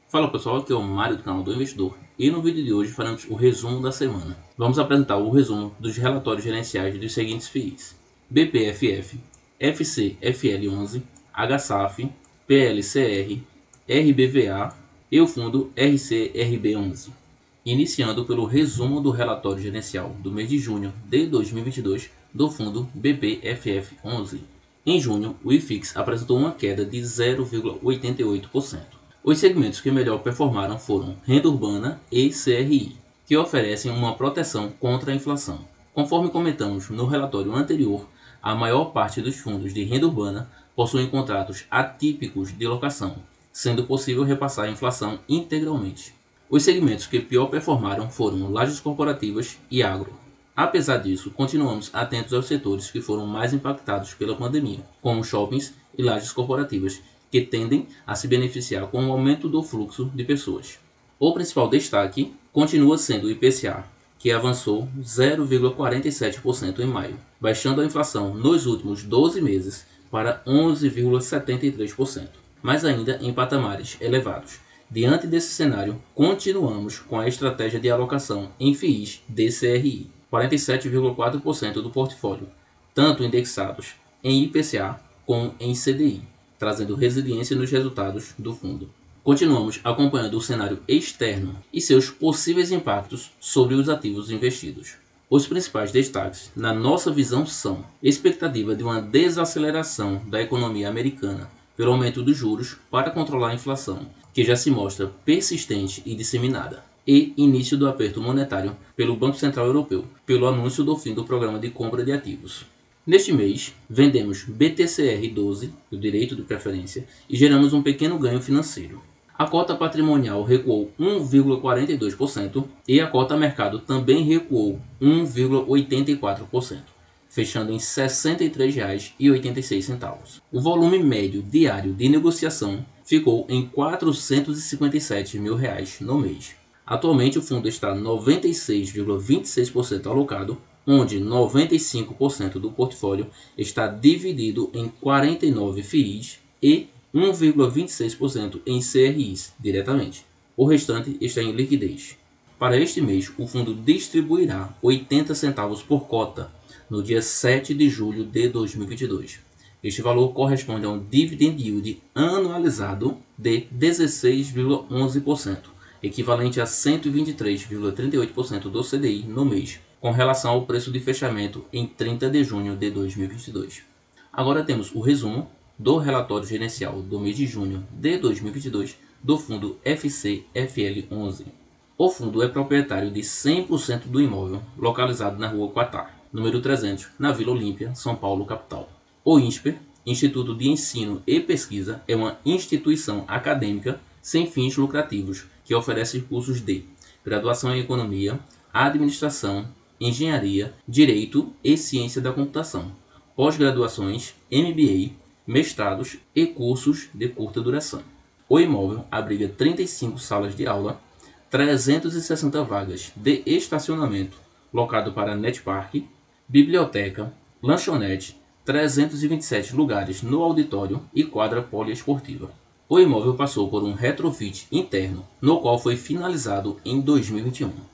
Fala pessoal, aqui é o Mário do canal do Investidor e no vídeo de hoje faremos o resumo da semana. Vamos apresentar o resumo dos relatórios gerenciais dos seguintes FIIs: BPFF, FCFL11, HSAF, PLCR, RBVA e o fundo RCRB11. Iniciando pelo resumo do relatório gerencial do mês de junho de 2022 do fundo BPFF11. Em junho, o IFIX apresentou uma queda de 0,88%. Os segmentos que melhor performaram foram renda urbana e CRI, que oferecem uma proteção contra a inflação. Conforme comentamos no relatório anterior, a maior parte dos fundos de renda urbana possuem contratos atípicos de locação, sendo possível repassar a inflação integralmente. Os segmentos que pior performaram foram lajes corporativas e agro. Apesar disso, continuamos atentos aos setores que foram mais impactados pela pandemia, como shoppings e lajes corporativas, que tendem a se beneficiar com o aumento do fluxo de pessoas. O principal destaque continua sendo o IPCA, que avançou 0,47% em maio, baixando a inflação nos últimos 12 meses para 11,73%, mas ainda em patamares elevados. Diante desse cenário, continuamos com a estratégia de alocação em FIIs DCRI, 47,4% do portfólio, tanto indexados em IPCA como em CDI, trazendo resiliência nos resultados do fundo. Continuamos acompanhando o cenário externo e seus possíveis impactos sobre os ativos investidos. Os principais destaques, na nossa visão, são expectativa de uma desaceleração da economia americana pelo aumento dos juros para controlar a inflação, que já se mostra persistente e disseminada, e início do aperto monetário pelo Banco Central Europeu, pelo anúncio do fim do programa de compra de ativos. Neste mês, vendemos BTCR12, o direito de preferência, e geramos um pequeno ganho financeiro. A cota patrimonial recuou 1,42% e a cota mercado também recuou 1,84%. Fechando em R$ 63,86. O volume médio diário de negociação ficou em R$ 457 mil no mês. Atualmente o fundo está 96,26% alocado, onde 95% do portfólio está dividido em 49 FIIs e 1,26% em CRIs diretamente. O restante está em liquidez. Para este mês, o fundo distribuirá 80 centavos por cota no dia 7 de julho de 2022. Este valor corresponde a um dividend yield anualizado de 16,11%, equivalente a 123,38% do CDI no mês, com relação ao preço de fechamento em 30 de junho de 2022. Agora temos o resumo do relatório gerencial do mês de junho de 2022 do fundo FCFL11. O fundo é proprietário de 100% do imóvel localizado na Rua Quatá, número 300, na Vila Olímpia, São Paulo, capital. O INSPER, Instituto de Ensino e Pesquisa, é uma instituição acadêmica sem fins lucrativos que oferece cursos de graduação em Economia, Administração, Engenharia, Direito e Ciência da Computação, pós-graduações, MBA, mestrados e cursos de curta duração. O imóvel abriga 35 salas de aula, 360 vagas de estacionamento, locado para netpark, biblioteca, lanchonete, 327 lugares no auditório e quadra poliesportiva. O imóvel passou por um retrofit interno, no qual foi finalizado em 2021.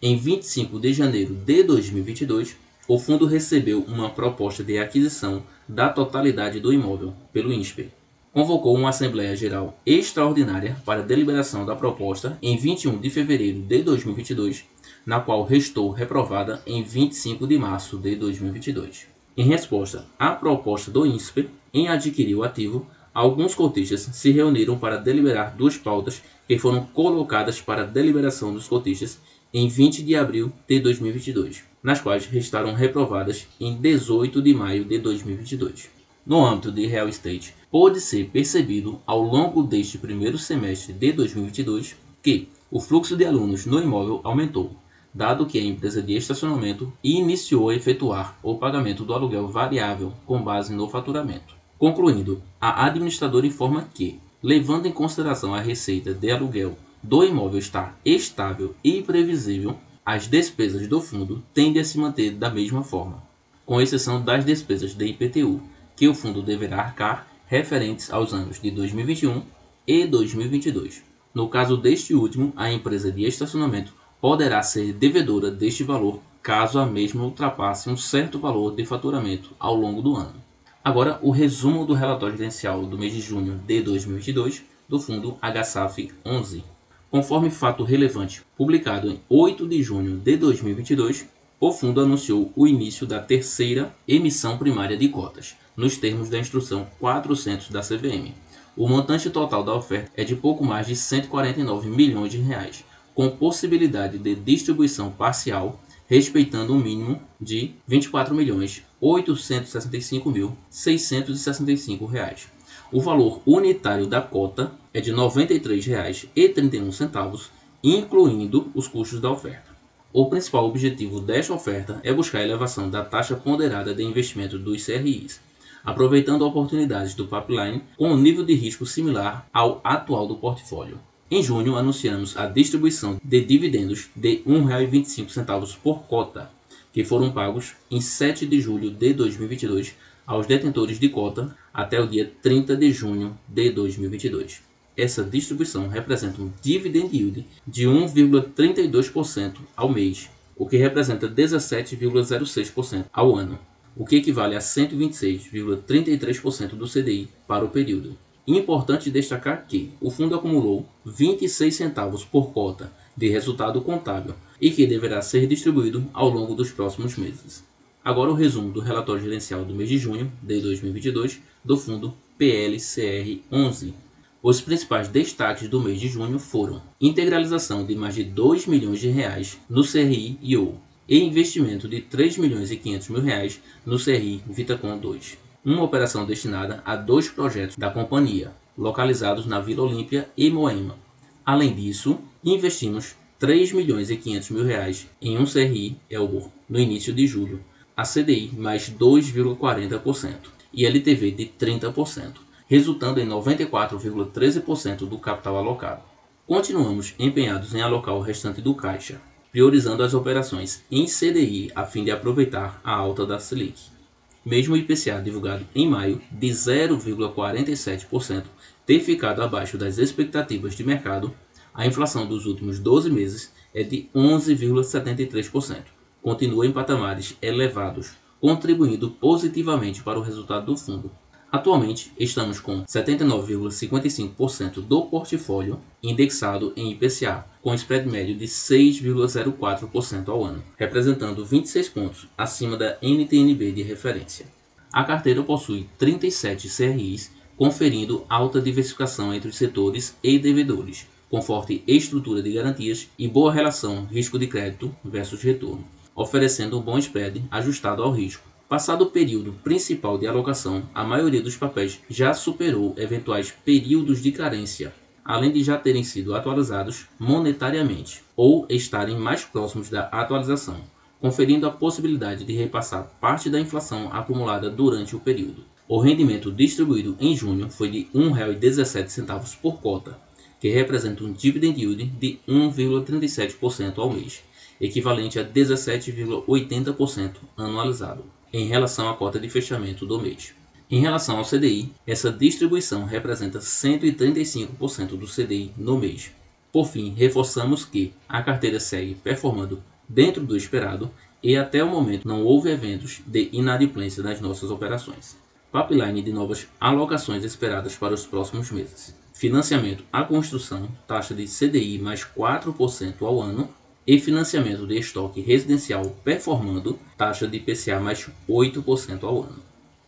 Em 25 de janeiro de 2022, o fundo recebeu uma proposta de aquisição da totalidade do imóvel pelo INSPER. Convocou uma Assembleia Geral Extraordinária para deliberação da proposta em 21 de fevereiro de 2022, na qual restou reprovada em 25 de março de 2022. Em resposta à proposta do INSPER em adquirir o ativo, alguns cotistas se reuniram para deliberar duas pautas que foram colocadas para deliberação dos cotistas em 20 de abril de 2022, nas quais restaram reprovadas em 18 de maio de 2022. No âmbito de real estate, pôde ser percebido ao longo deste primeiro semestre de 2022 que o fluxo de alunos no imóvel aumentou, dado que a empresa de estacionamento iniciou a efetuar o pagamento do aluguel variável com base no faturamento. Concluindo, a administradora informa que, levando em consideração a receita de aluguel do imóvel estar estável e previsível, as despesas do fundo tendem a se manter da mesma forma, com exceção das despesas de IPTU, que o fundo deverá arcar referentes aos anos de 2021 e 2022. No caso deste último, a empresa de estacionamento poderá ser devedora deste valor caso a mesma ultrapasse um certo valor de faturamento ao longo do ano. Agora, o resumo do relatório gerencial do mês de junho de 2022 do fundo HSAF 11. Conforme fato relevante publicado em 8 de junho de 2022, o fundo anunciou o início da terceira emissão primária de cotas, nos termos da instrução 400 da CVM. O montante total da oferta é de pouco mais de 149 milhões de reais, com possibilidade de distribuição parcial, respeitando um mínimo de R$ 24.865.665. O valor unitário da cota é de R$ 93,31, incluindo os custos da oferta. O principal objetivo desta oferta é buscar a elevação da taxa ponderada de investimento dos CRIs, aproveitando oportunidades do pipeline com um nível de risco similar ao atual do portfólio. Em junho, anunciamos a distribuição de dividendos de R$ 1,25 por cota, que foram pagos em 7 de julho de 2022 aos detentores de cota até o dia 30 de junho de 2022. Essa distribuição representa um dividend yield de 1,32% ao mês, o que representa 17,06% ao ano, o que equivale a 126,33% do CDI para o período. Importante destacar que o fundo acumulou 26 centavos por cota de resultado contábil e que deverá ser distribuído ao longo dos próximos meses. Agora o resumo do relatório gerencial do mês de junho de 2022 do fundo PLCR 11. Os principais destaques do mês de junho foram integralização de mais de R$ 2 milhões no CRI-IO e investimento de R$ 3.500.000 no CRI Vitacom 2. Uma operação destinada a 2 projetos da companhia, localizados na Vila Olímpia e Moema. Além disso, investimos R$ 3.500.000 em um CRI Elbor no início de julho, a CDI mais 2,40% e LTV de 30%, resultando em 94,13% do capital alocado. Continuamos empenhados em alocar o restante do caixa, priorizando as operações em CDI a fim de aproveitar a alta da Selic. Mesmo o IPCA divulgado em maio de 0,47% ter ficado abaixo das expectativas de mercado, a inflação dos últimos 12 meses é de 11,73%. Continua em patamares elevados, contribuindo positivamente para o resultado do fundo. Atualmente, estamos com 79,55% do portfólio indexado em IPCA, com spread médio de 6,04% ao ano, representando 26 pontos acima da NTNB de referência. A carteira possui 37 CRIs, conferindo alta diversificação entre os setores e devedores, com forte estrutura de garantias e boa relação risco de crédito versus retorno, oferecendo um bom spread ajustado ao risco. Passado o período principal de alocação, a maioria dos papéis já superou eventuais períodos de carência, além de já terem sido atualizados monetariamente ou estarem mais próximos da atualização, conferindo a possibilidade de repassar parte da inflação acumulada durante o período. O rendimento distribuído em junho foi de R$ 1,17 por cota, que representa um dividend yield de 1,37% ao mês, equivalente a 17,80% anualizado, em relação à cota de fechamento do mês. Em relação ao CDI, essa distribuição representa 135% do CDI no mês. Por fim, reforçamos que a carteira segue performando dentro do esperado e até o momento não houve eventos de inadimplência nas nossas operações. Pipeline de novas alocações esperadas para os próximos meses. Financiamento à construção, taxa de CDI mais 4% ao ano, e financiamento de estoque residencial performando, taxa de IPCA mais 8% ao ano.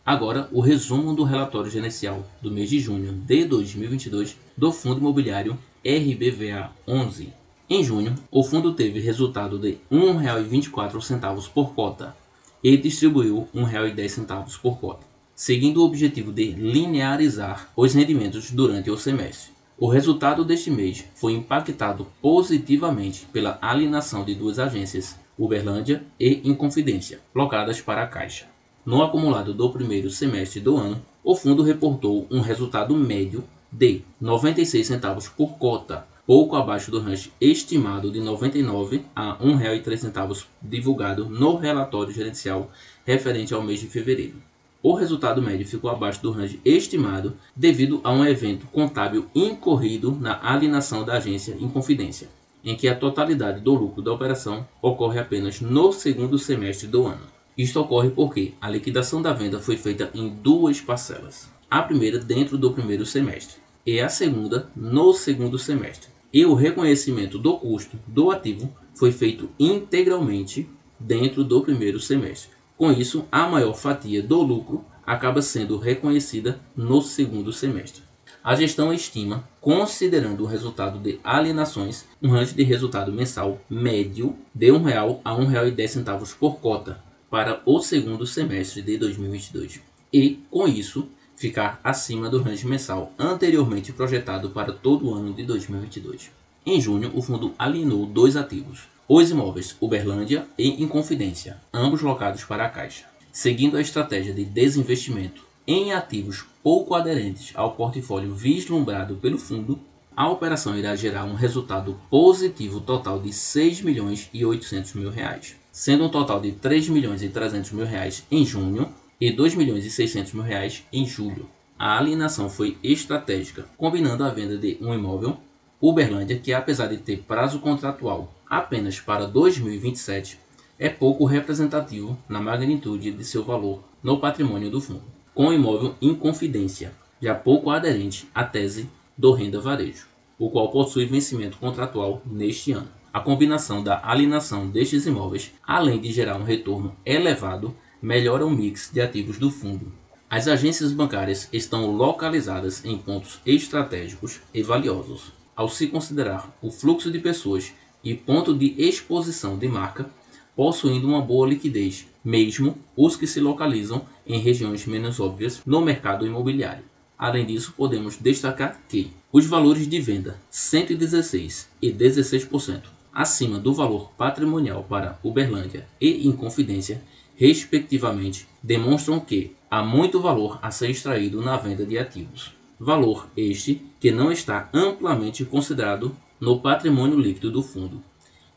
Agora, o resumo do relatório gerencial do mês de junho de 2022 do Fundo Imobiliário RBVA 11. Em junho, o fundo teve resultado de R$ 1,24 por cota e distribuiu R$ 1,10 por cota, seguindo o objetivo de linearizar os rendimentos durante o semestre. O resultado deste mês foi impactado positivamente pela alienação de 2 agências, Uberlândia e Inconfidência, locadas para a Caixa. No acumulado do primeiro semestre do ano, o fundo reportou um resultado médio de 96 centavos por cota, pouco abaixo do range estimado de 99 a R$ 1,03 divulgado no relatório gerencial referente ao mês de fevereiro. O resultado médio ficou abaixo do range estimado devido a um evento contábil incorrido na alienação da agência em confidência, em que a totalidade do lucro da operação ocorre apenas no segundo semestre do ano. Isto ocorre porque a liquidação da venda foi feita em duas parcelas. A primeira dentro do primeiro semestre e a segunda no segundo semestre. E o reconhecimento do custo do ativo foi feito integralmente dentro do primeiro semestre. Com isso, a maior fatia do lucro acaba sendo reconhecida no segundo semestre. A gestão estima, considerando o resultado de alienações, um range de resultado mensal médio de R$ 1,00 a R$ 1,10 por cota para o segundo semestre de 2022. E, com isso, ficar acima do range mensal anteriormente projetado para todo o ano de 2022. Em junho, o fundo alienou dois ativos, os imóveis Uberlândia e Inconfidência, ambos locados para a Caixa. Seguindo a estratégia de desinvestimento em ativos pouco aderentes ao portfólio vislumbrado pelo fundo, a operação irá gerar um resultado positivo total de R$ 6.800.000, sendo um total de R$ 3.300.000 em junho e R$ 2.600.000 em julho. A alienação foi estratégica, combinando a venda de um imóvel, Uberlândia, que apesar de ter prazo contratual apenas para 2027, é pouco representativo na magnitude de seu valor no patrimônio do fundo, com o imóvel Inconfidência, já pouco aderente à tese do renda varejo, o qual possui vencimento contratual neste ano. A combinação da alienação destes imóveis, além de gerar um retorno elevado, melhora o mix de ativos do fundo. As agências bancárias estão localizadas em pontos estratégicos e valiosos. Ao se considerar o fluxo de pessoas e ponto de exposição de marca, possuindo uma boa liquidez, mesmo os que se localizam em regiões menos óbvias no mercado imobiliário. Além disso, podemos destacar que os valores de venda 116% e 16% acima do valor patrimonial para Uberlândia e Inconfidência, respectivamente, demonstram que há muito valor a ser extraído na venda de ativos. Valor este que não está amplamente considerado no patrimônio líquido do fundo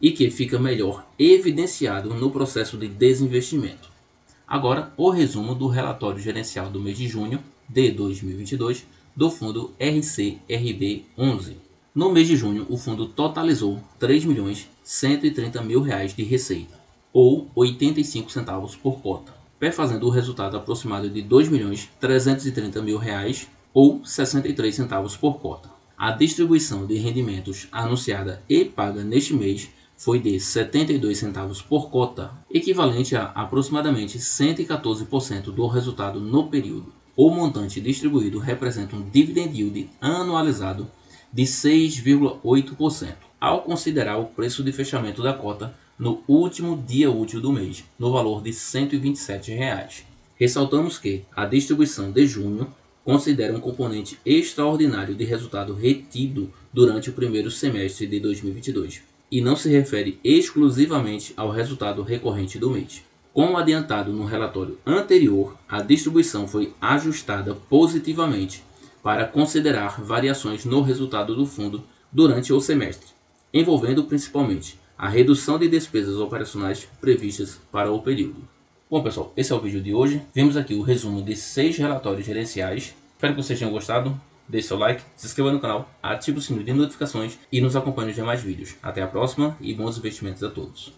e que fica melhor evidenciado no processo de desinvestimento. Agora, o resumo do relatório gerencial do mês de junho de 2022 do fundo RCRB11. No mês de junho, o fundo totalizou R$ 3.130.000 de receita, ou 85 centavos por cota, perfazendo o resultado aproximado de R$ 2.330.000, ou 63 centavos por cota. A distribuição de rendimentos anunciada e paga neste mês foi de 72 centavos por cota, equivalente a aproximadamente 114% do resultado no período. O montante distribuído representa um dividend yield anualizado de 6,8%, ao considerar o preço de fechamento da cota no último dia útil do mês, no valor de R$ 127. Ressaltamos que a distribuição de junho considera um componente extraordinário de resultado retido durante o primeiro semestre de 2022 e não se refere exclusivamente ao resultado recorrente do mês. Como adiantado no relatório anterior, a distribuição foi ajustada positivamente para considerar variações no resultado do fundo durante o semestre, envolvendo principalmente a redução de despesas operacionais previstas para o período. Bom pessoal, esse é o vídeo de hoje. Vimos aqui o resumo de 6 relatórios gerenciais. Espero que vocês tenham gostado. Deixe seu like, se inscreva no canal, ative o sininho de notificações e nos acompanhe nos demais vídeos. Até a próxima e bons investimentos a todos.